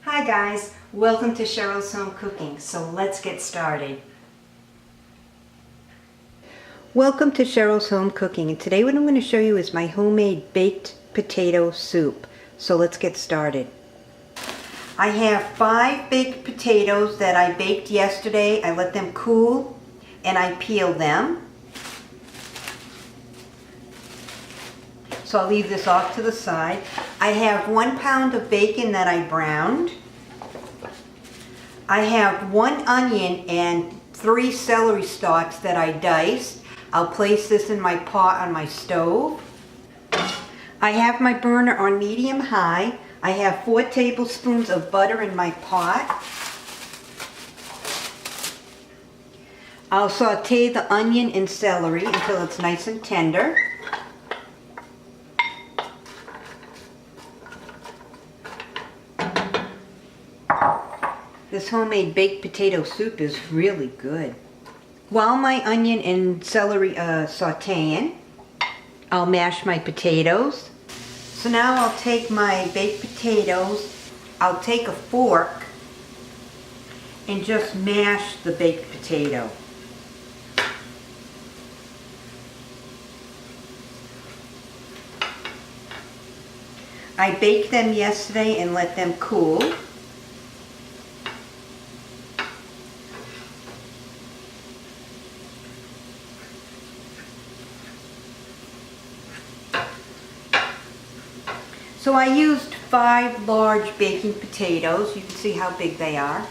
Hi guys, welcome to Cheryl's Home Cooking. So let's get started. Welcome to Cheryl's Home Cooking, and today what I'm going to show you is my homemade baked potato soup. So let's get started. I have 5 baked potatoes that I baked yesterday. I let them cool and I peeled them. So I'll leave this off to the side. I have 1 pound of bacon that I browned. I have 1 onion and 3 celery stalks that I diced. I'll place this in my pot on my stove. I have my burner on medium high. I have 4 tablespoons of butter in my pot. I'll saute the onion and celery until it's nice and tender. This homemade baked potato soup is really good. While my onion and celery are sauteing, I'll mash my potatoes. So now I'll take my baked potatoes, I'll take a fork and just mash the baked potato. I baked them yesterday and let them cool. So I used 5 large baking potatoes. You can see how big they are.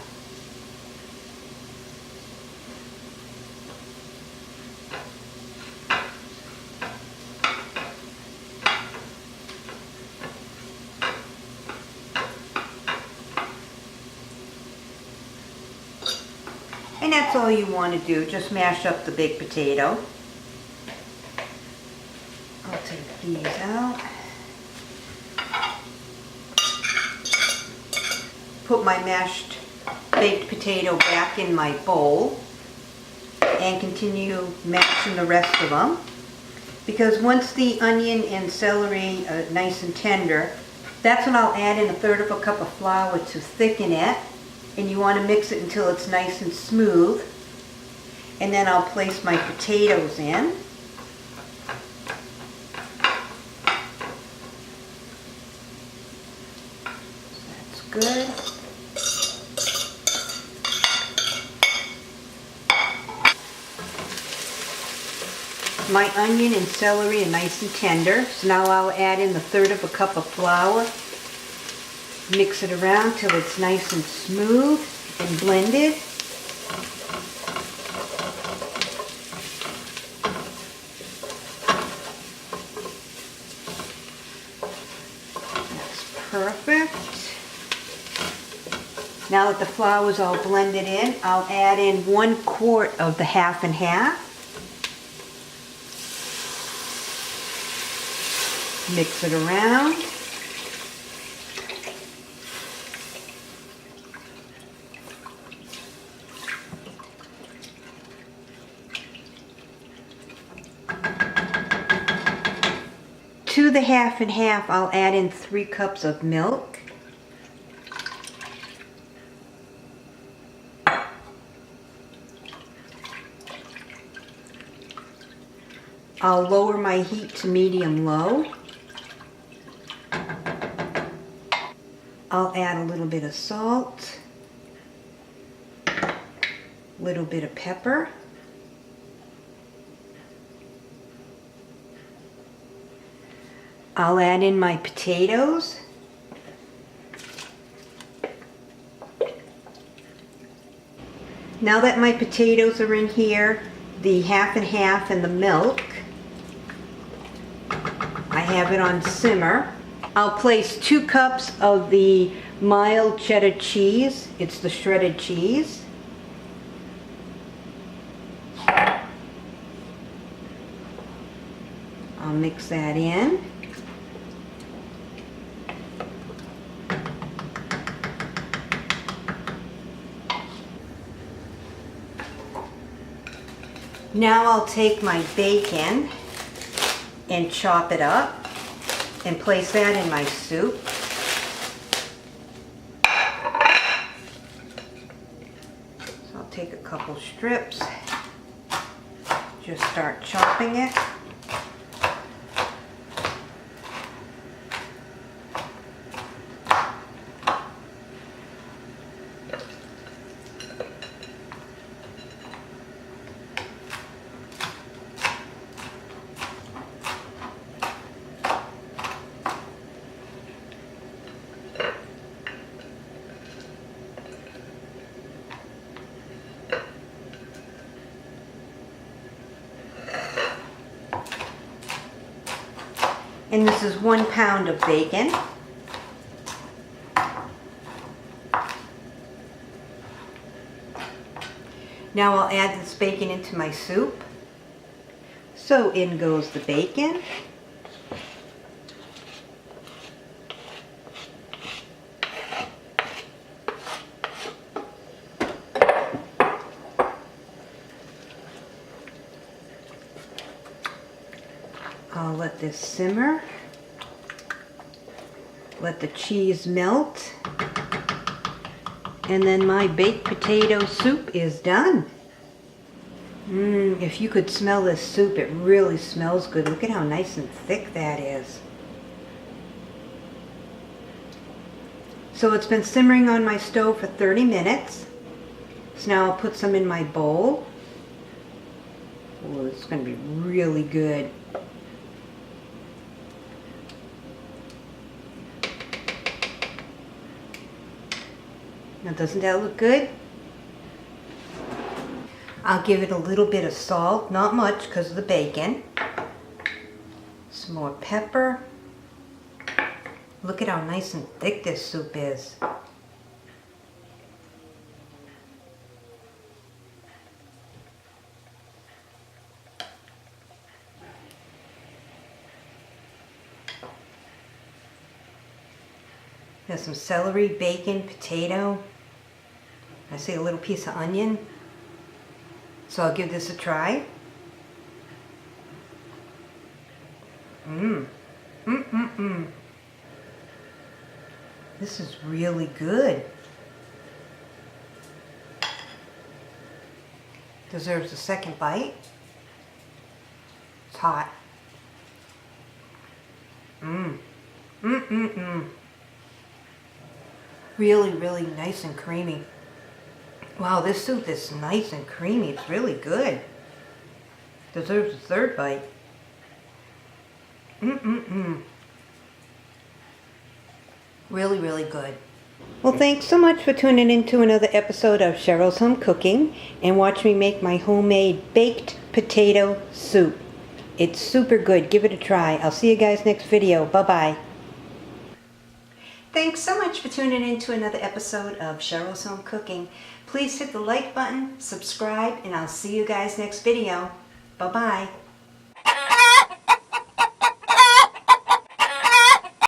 And that's all you want to do, just mash up the baked potato. I'll take these out. Put my mashed baked potato back in my bowl and continue mashing the rest of them, because once the onion and celery are nice and tender, that's when I'll add in 1/3 of a cup of flour to thicken it, and you want to mix it until it's nice and smooth, and then I'll place my potatoes in. That's good. My onion and celery are nice and tender, so now I'll add in 1/3 of a cup of flour. Mix it around till it's nice and smooth and blended. That's perfect. Now that the flour is all blended in, I'll add in 1 quart of the half and half. Mix it around. To the half and half, I'll add in 3 cups of milk. I'll lower my heat to medium-low. I'll add a little bit of salt, a little bit of pepper, I'll add in my potatoes, now that my potatoes are in here, the half and half and the milk, I have it on simmer. I'll place 2 cups of the mild cheddar cheese. It's the shredded cheese. I'll mix that in. Now I'll take my bacon and chop it up and place that in my soup. take a couple strips, just start chopping it. And this is 1 pound of bacon. Now I'll add this bacon into my soup. So in goes the bacon. I'll let this simmer. Let the cheese melt. And then my baked potato soup is done. If you could smell this soup, it really smells good. Look at how nice and thick that is. So it's been simmering on my stove for 30 minutes. So now I'll put some in my bowl. Oh, it's going to be really good. Now, doesn't that look good? I'll give it a little bit of salt, not much because of the bacon. Some more pepper. Look at how nice and thick this soup is. There's some celery, bacon, potato. I see a little piece of onion. So I'll give this a try. This is really good. Deserves a second bite. It's hot. Really, really nice and creamy. Wow, this soup is nice and creamy. It's really good. Deserves a third bite. Really, really good. Well, thanks so much for tuning in to another episode of Cheryl's Home Cooking and watch me make my homemade baked potato soup. It's super good. Give it a try. I'll see you guys next video. Bye-bye. Thanks so much for tuning in to another episode of Cheryl's Home Cooking. Please hit the like button, subscribe, and I'll see you guys next video. Bye-bye.